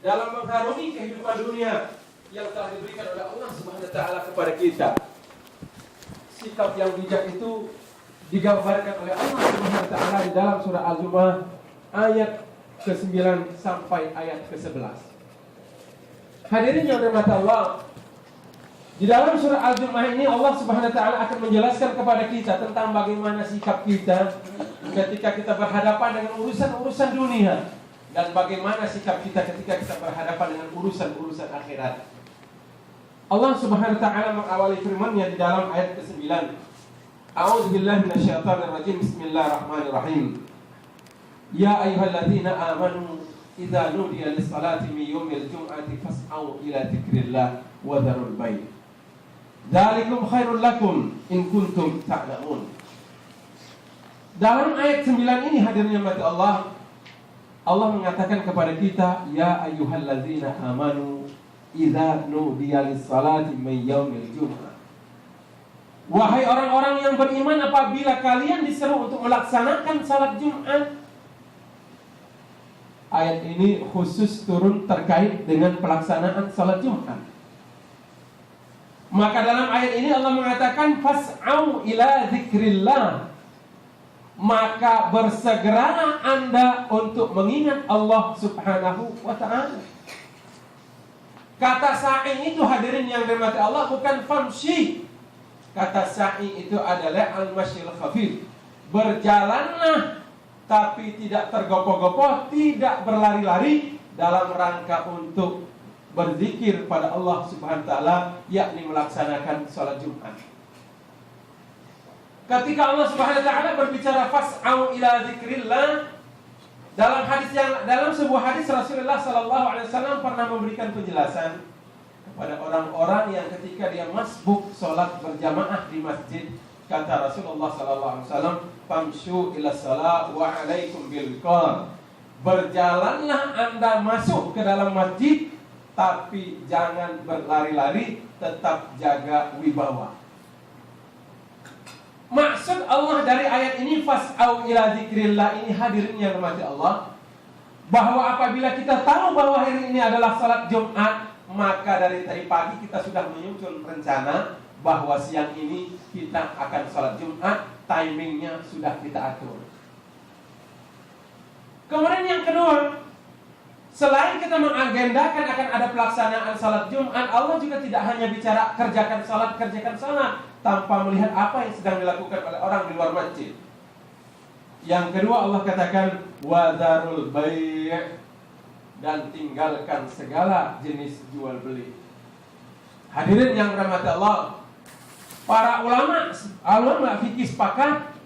dalam mengharungi kehidupan dunia yang telah diberikan oleh Allah Subhanahu wa taala kepada kita. Sikap yang bijak itu digambarkan oleh Allah Subhanahu wa taala di dalam surah Al-Jumu'ah ayat ke-9 sampai ayat ke-11. Hadirin yang dirahmati Allah, di dalam surah Al-Jumu'ah ini Allah Subhanahu wa taala akan menjelaskan kepada kita tentang bagaimana sikap kita ketika kita berhadapan dengan urusan-urusan dunia dan bagaimana sikap kita ketika kita berhadapan dengan urusan-urusan akhirat. Allah Subhanahu wa taala mengawali firman-Nya di dalam ayat ke-9. A'udzubillahi minasyaitonir rajim. Bismillahirrahmanirrahim. Ya ayyuhalladzina amanu idza nudiya lis-salati min yaumil jum'ati fas'au ila dzikrillah wa dzarul bai'. Dzalikum khairul lakum in kuntum ta'lamun. Dalam ayat 9 ini hadirin yang mati Allah mengatakan kepada kita, ya ayyuhalladzina amanu idza nudiya lis-salati min yaumil jum'ah. Wahai orang-orang yang beriman, apabila kalian diseru untuk melaksanakan salat Jumat. Ayat ini khusus turun terkait dengan pelaksanaan salat Jumat. Maka dalam ayat ini Allah mengatakan fas'au ila dzikrillah. Maka bersegera Anda untuk mengingat Allah Subhanahu wa ta'ala. Kata sa'i itu hadirin yang dirahmati Allah bukan famshi. Kata sa'i itu adalah al-masyil khafif. Berjalanlah tapi tidak tergopoh-gopoh, tidak berlari-lari dalam rangka untuk berzikir pada Allah Subhanahu wa ta'ala, yakni melaksanakan salat Jumat. Ketika Allah Subhanahu wa ta'ala berbicara fas'au ila dzikrillah, dalam sebuah hadis Rasulullah sallallahu alaihi wasallam pernah memberikan penjelasan kepada orang-orang yang ketika dia masbuk salat berjamaah di masjid, kata Rasulullah sallallahu alaihi wasallam, famshu ila shalah wa alaikum bil qar. Berjalanlah Anda masuk ke dalam masjid, tapi jangan berlari-lari, tetap jaga wibawa. Maksud Allah dari ayat ini fas'au ila dzikrillah ini hadirin yang dirahmati Allah, bahwa apabila kita tahu bahwa hari ini adalah salat Jumat, maka dari tadi pagi kita sudah menyusun rencana bahwa siang ini kita akan salat Jumat, timingnya sudah kita atur. Kemudian yang kedua, selain kita mengagendakan akan ada pelaksanaan salat Jumat, Allah juga tidak hanya bicara kerjakan salat tanpa melihat apa yang sedang dilakukan oleh orang di luar masjid. Yang kedua Allah katakan wa dzarul bai', dan tinggalkan segala jenis jual beli. Hadirin yang dirahmati Allah, para ulama fikih sepakat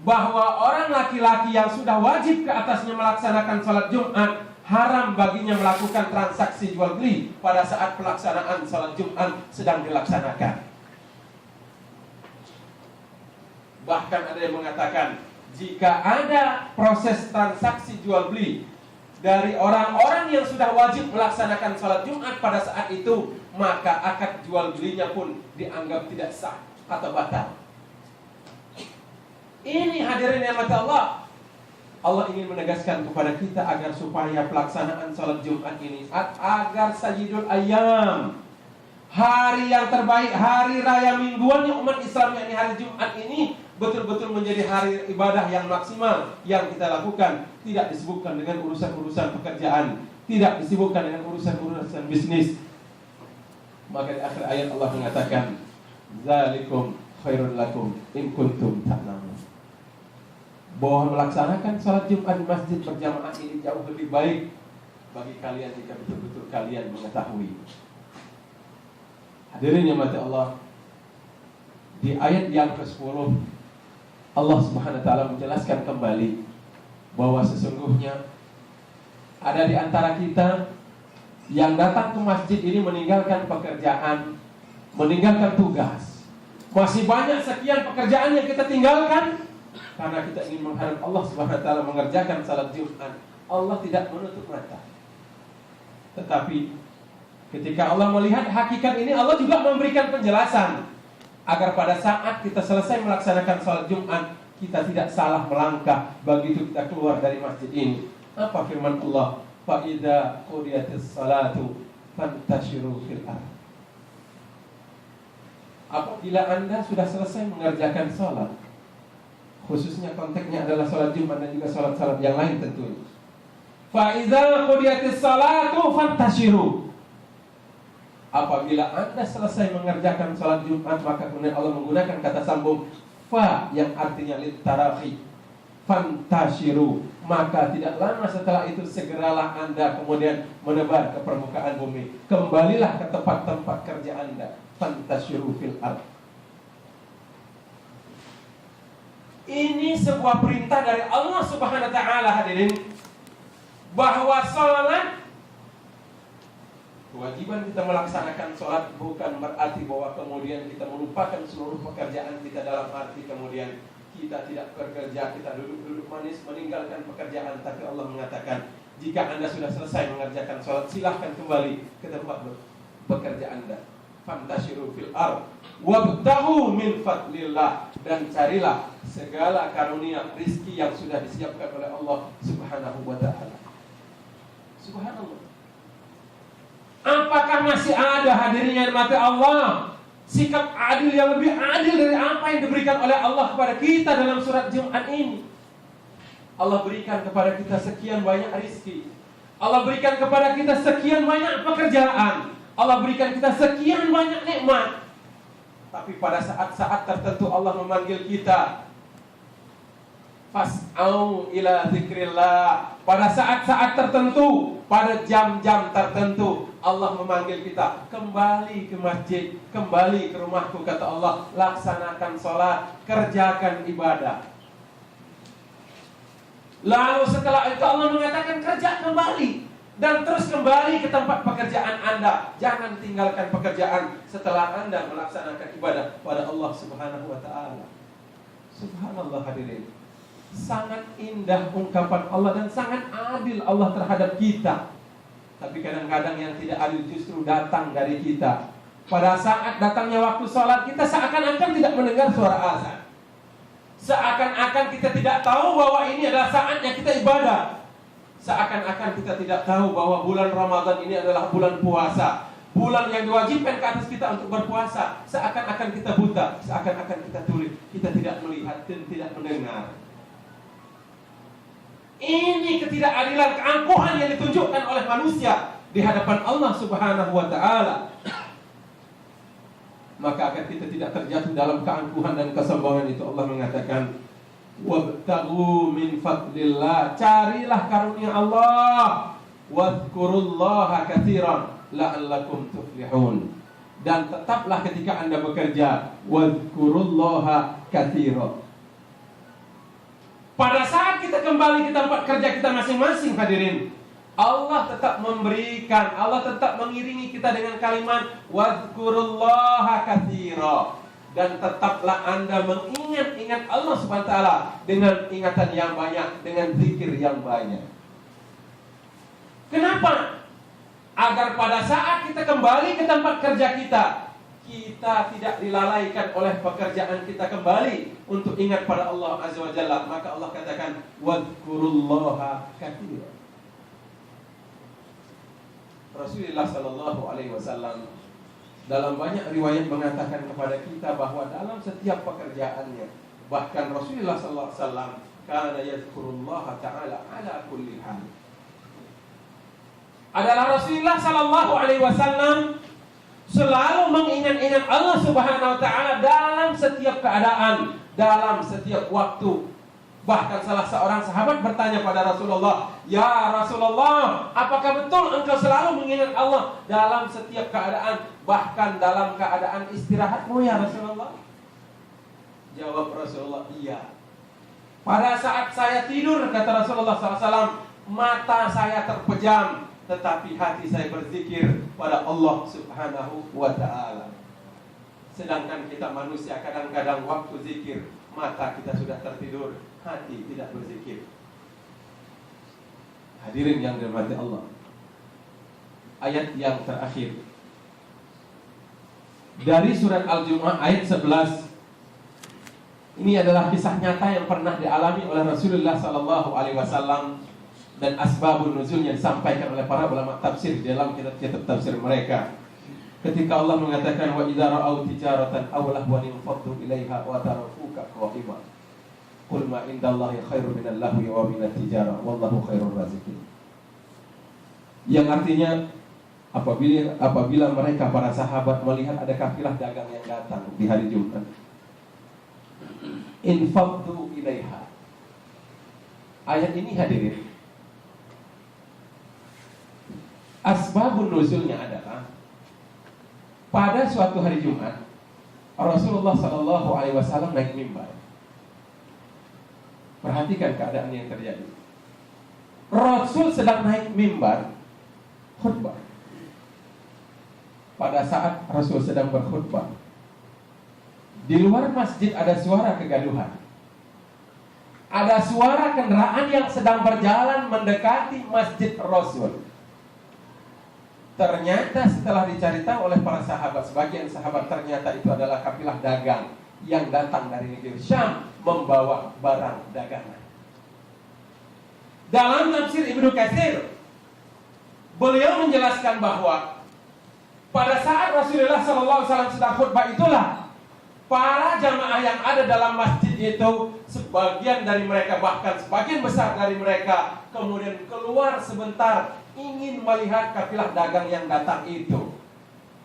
bahwa orang laki-laki yang sudah wajib ke atasnya melaksanakan salat Jumat, haram baginya melakukan transaksi jual beli pada saat pelaksanaan salat Jumat sedang dilaksanakan. Bahkan ada yang mengatakan, jika ada proses transaksi jual beli dari orang-orang yang sudah wajib melaksanakan salat Jumat pada saat itu, maka akad jual belinya pun dianggap tidak sah atau batal. Ini hadirin yang mata Allah, Allah ingin menegaskan kepada kita agar supaya pelaksanaan salat Jumat ini agar sayyidul ayyam, hari yang terbaik, hari raya mingguannya umat Islam, yakni hari Jumat ini betul-betul menjadi hari ibadah yang maksimal yang kita lakukan. Tidak disibukkan dengan urusan-urusan pekerjaan, tidak disibukkan dengan urusan-urusan bisnis. Maka di akhir ayat Allah mengatakan, "Dzalikum khairul lakum in kuntum ta'lamun." Bahwa melaksanakan salat Jumat di masjid berjamaah ini jauh lebih baik bagi kalian jika betul-betul kalian mengetahui. Hadirin yang mati Allah, di ayat yang ke-10 Allah Subhanahu wa ta'ala menjelaskan kembali bahwa sesungguhnya ada di antara kita yang datang ke masjid ini meninggalkan pekerjaan, meninggalkan tugas. Masih banyak sekian pekerjaan yang kita tinggalkan karena kita ingin mengharap Allah Subhanahu wa ta'ala mengerjakan salat Jumat. Allah tidak menutup mata. Tetapi ketika Allah melihat hakikat ini, Allah juga memberikan penjelasan agar pada saat kita selesai melaksanakan salat Jumat, kita tidak salah melangkah begitu kita keluar dari masjid ini. Apa firman Allah? fa idza qudiyatis salatu fantashiru fil ardh. Apabila Anda sudah selesai mengerjakan salat, khususnya konteksnya adalah salat Jumat dan juga salat-salat yang lain tentunya. Fa idza qudiyatis salatu fantashiru. Apabila Anda selesai mengerjakan salat Jumat, maka kemudian Allah menggunakan kata sambung fa yang artinya litarafi. Fantashiru, maka tidak lama setelah itu segeralah Anda kemudian menebar ke permukaan bumi. Kembalilah ke tempat-tempat kerja Anda. Fantashiru fil ardh. Ini sebuah perintah dari Allah Subhanahu wa taala, hadirin, bahwa salat, kewajiban kita melaksanakan sholat bukan berarti bahwa kemudian kita melupakan seluruh pekerjaan kita, dalam arti kemudian kita tidak bekerja, kita duduk-duduk manis meninggalkan pekerjaan. Tapi Allah mengatakan, jika Anda sudah selesai mengerjakan sholat, silahkan kembali ke tempat bekerja Anda. Fantashiru fil ardh wabtaghu min fadlillah, dan carilah segala karunia rizki yang sudah disiapkan oleh Allah Subhanahu wa ta'ala. Subhanallah. Apakah masih ada, hadirin yang dirahmati Allah, sikap adil yang lebih adil dari apa yang diberikan oleh Allah kepada kita dalam surat Jumat ini? Allah berikan kepada kita sekian banyak rizki, Allah berikan kepada kita sekian banyak pekerjaan, Allah berikan kita sekian banyak nikmat. Tapi pada saat-saat tertentu Allah memanggil kita, fas'au ila zikrillah. Pada saat-saat tertentu, pada jam-jam tertentu, Allah memanggil kita, kembali ke masjid, kembali ke rumahku, kata Allah, laksanakan sholat, kerjakan ibadah. Lalu setelah itu Allah mengatakan, kerja kembali dan terus kembali ke tempat pekerjaan Anda. Jangan tinggalkan pekerjaan setelah Anda melaksanakan ibadah pada Allah Subhanahu wa ta'ala. Subhanallah, hadirin. Sangat indah ungkapan Allah dan sangat adil Allah terhadap kita. Tapi kadang-kadang yang tidak adil justru datang dari kita. Pada saat datangnya waktu sholat, kita seakan-akan tidak mendengar suara azan. Seakan-akan kita tidak tahu bahwa ini adalah saatnya kita ibadah. Seakan-akan kita tidak tahu bahwa bulan Ramadan ini adalah bulan puasa, bulan yang diwajibkan ke atas kita untuk berpuasa. Seakan-akan kita buta, seakan-akan kita tuli, kita tidak melihat dan tidak mendengar. Ini ketidakadilan, keangkuhan yang ditunjukkan oleh manusia di hadapan Allah Subhanahu wa ta'ala. Maka agar kita tidak terjatuh dalam keangkuhan dan kesombongan itu, Allah mengatakan, wabtaghu min fadlillah, carilah karunia Allah, wadhkurullaha katsiran la'allakum tuflihun, dan tetaplah ketika Anda bekerja, wadhkurullaha katsiran. Pada saat kita kembali ke tempat kerja kita masing-masing, hadirin, Allah tetap memberikan, Allah tetap mengiringi kita dengan kalimat wadhkurullaha katsiran. Dan tetaplah Anda mengingat-ingat Allah Subhanahu wa ta'ala dengan ingatan yang banyak, dengan zikir yang banyak. Kenapa? Agar pada saat kita kembali ke tempat kerja kita, kita tidak dilalaikan oleh pekerjaan kita kembali untuk ingat pada Allah Azza wa Jalla. Maka Allah katakan wadhkurullaha katsiran. Rasulullah sallallahu alaihi wasallam dalam banyak riwayat mengatakan kepada kita bahwa dalam setiap pekerjaannya, bahkan Rasulullah sallallahu alaihi wasallam kana yadhkurullaha ta'ala ala kulli hal. Adalah Rasulullah sallallahu alaihi wasallam selalu mengingat-ingat Allah Subhanahu wa ta'ala dalam setiap keadaan, dalam setiap waktu. Bahkan salah seorang sahabat bertanya pada Rasulullah, "Ya Rasulullah, apakah betul engkau selalu mengingat Allah dalam setiap keadaan, bahkan dalam keadaan istirahatmu ya Rasulullah?" Jawab Rasulullah, "Iya. Pada saat saya tidur," kata Rasulullah SAW, "mata saya terpejam, tetapi hati saya berzikir pada Allah Subhanahu wa ta'ala." Sedangkan kita manusia kadang-kadang waktu zikir, mata kita sudah tertidur, hati tidak berzikir. Hadirin yang dirahmati Allah, ayat yang terakhir dari surat Al-Jumu'ah ayat 11. Ini adalah kisah nyata yang pernah dialami oleh Rasulullah sallallahu alaihi wasallam dan asbabun nuzulnya disampaikan oleh para ulama tafsir dalam kitab-kitab tafsir mereka. Ketika Allah mengatakan wa idza ra'au tijaratan aw lahwan faddu ilaiha wa tarakuka qa'ima. Qul ma indallahi khairum minal lahwi wa minat tijarah wallahu khairur raziqin. Yang artinya apabila mereka para sahabat melihat ada kafilah dagang yang datang di hari Jumat, infaddu ilaiha. Ayat ini hadirin, asbabun nuzulnya adalah pada suatu hari Jumat Rasulullah Sallallahu Alaihi Wasallam naik mimbar. Perhatikan keadaan yang terjadi. Rasul sedang naik mimbar khutbah. Pada saat Rasul sedang berkhutbah, di luar masjid ada suara kegaduhan. Ada suara kendaraan yang sedang berjalan mendekati masjid Rasul. Ternyata setelah dicari tahu oleh para sahabat, sebagian sahabat ternyata itu adalah kafilah dagang yang datang dari negeri Syam membawa barang dagangan. Dalam tafsir Ibnu Katsir, beliau menjelaskan bahwa pada saat Rasulullah SAW sedang khutbah itulah para jamaah yang ada dalam masjid itu, sebagian dari mereka, bahkan sebagian besar dari mereka, kemudian keluar sebentar ingin melihat kafilah dagang yang datang itu,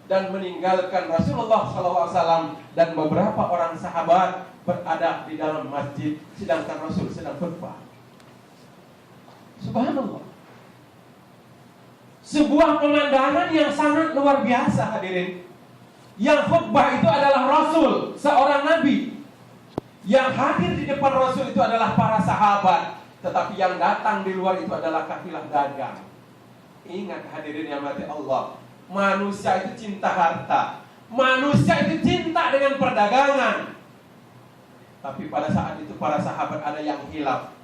dan meninggalkan Rasulullah SAW dan beberapa orang sahabat berada di dalam masjid, sedangkan Rasul sedang khutbah. Subhanallah. Sebuah pemandangan yang sangat luar biasa, hadirin. Yang khutbah itu adalah Rasul, seorang Nabi. Yang hadir di depan Rasul itu adalah para sahabat, tetapi yang datang di luar itu adalah kafilah dagang. Ingat hadirin yang mati Allah, manusia itu cinta harta, manusia itu cinta dengan perdagangan. Tapi pada saat itu para sahabat ada yang hilaf.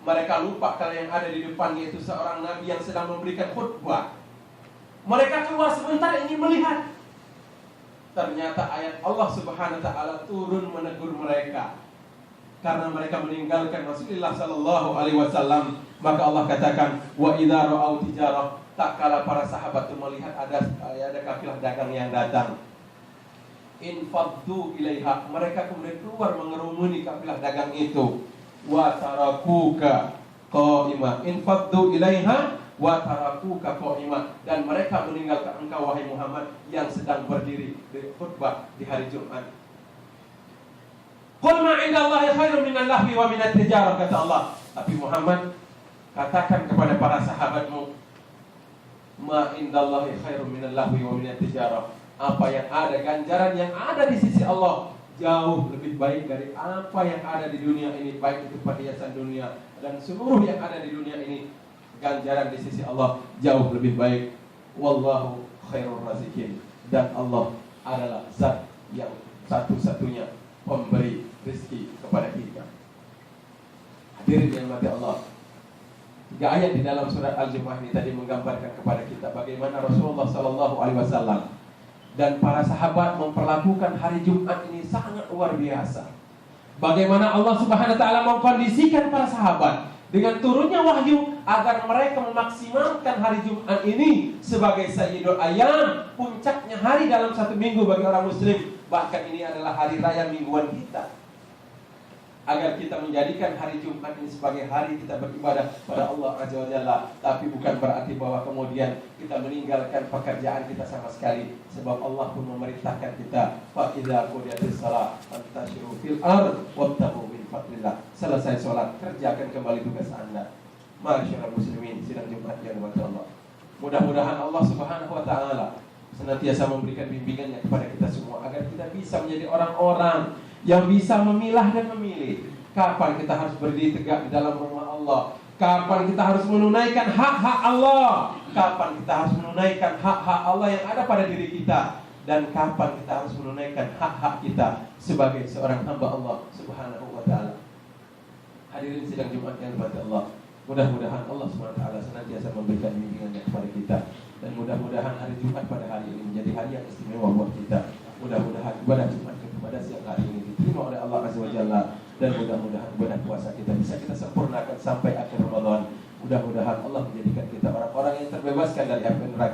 Mereka lupa kalau yang ada di depannya itu seorang Nabi yang sedang memberikan khutbah. Mereka keluar sebentar ingin melihat. Ternyata ayat Allah Subhanahu wa taala turun menegur mereka karena mereka meninggalkan Rasulullah sallallahu alaihi wasallam. Maka Allah katakan, wa idza ra'au tijarah, tak kala para sahabat itu melihat ada kafilah dagang yang datang, infaddu ilaiha, mereka kemudian keluar mengerumuni kafilah dagang itu. Wa tarakuka qa'ima, infaddu ilaiha wa tarakuka qa'ima, dan mereka meninggalkan engkau wahai Muhammad yang sedang berdiri di khutbah di hari Jumat. Qul ma indallahi khairum minal lahwi wa minat tijarah, kata Allah. Tapi Muhammad, katakan kepada para sahabatmu, ma indallahi khairum minal lahwi wa minat tijarah, apa yang ada, ganjaran yang ada di sisi Allah jauh lebih baik dari apa yang ada di dunia ini, baik itu perhiasan dunia dan seluruh yang ada di dunia ini. Ganjaran di sisi Allah jauh lebih baik. Wallahu khairur raziqin, dan Allah adalah zat yang satu-satunya pemberi rezeki kepada kita. Hadirin yang mati Allah, 3 ayat di dalam surat Al-Jumu'ah ini tadi menggambarkan kepada kita bagaimana Rasulullah Sallallahu Alaihi Wasallam dan para sahabat memperlakukan hari Jumat ini sangat luar biasa. Bagaimana Allah Subhanahu wa taala mengkondisikan para sahabat dengan turunnya wahyu agar mereka memaksimalkan hari Jumat ini sebagai sayyidul ayyam, puncaknya hari dalam satu minggu bagi orang muslim. Bahkan ini adalah hari raya mingguan kita, agar kita menjadikan hari Jumat ini sebagai hari kita beribadah pada Allah Azza wa Jalla. Tapi bukan berarti bahwa kemudian kita meninggalkan pekerjaan kita sama sekali, sebab Allah pun memerintahkan kita, fa idza qudiyatis shalah fantashiru fil ardh wabtaghu min fadlillah. Selesai sholat, kerjakan kembali tugas Anda. Masyaallah muslimin, sidang Jumat yang dirahmati Allah. Mudah-mudahan Allah Subhanahu wa taala senantiasa memberikan bimbingannya kepada kita semua, agar kita bisa menjadi orang-orang yang bisa memilah dan memilih kapan kita harus berdiri tegak di dalam rumah Allah, kapan kita harus menunaikan hak-hak Allah, kapan kita harus menunaikan hak-hak Allah yang ada pada diri kita, dan kapan kita harus menunaikan hak-hak kita sebagai seorang hamba Allah Subhanahu wa taala. Hadirin sidang Jumat yang dirahmati Allah, mudah-mudahan Allah Subhanahu wa taala senantiasa memberikan bimbingannya kepada kita, dan mudah-mudahan hari Jumat pada hari ini menjadi hari yang istimewa buat kita. Mudah-mudahan ibadah Jumat pada siang hari ini diterima oleh Allah Azza wa Jalla, dan mudah-mudahan ibadah puasa kita bisa kita sempurnakan sampai akhir Ramadan. Mudah-mudahan Allah menjadikan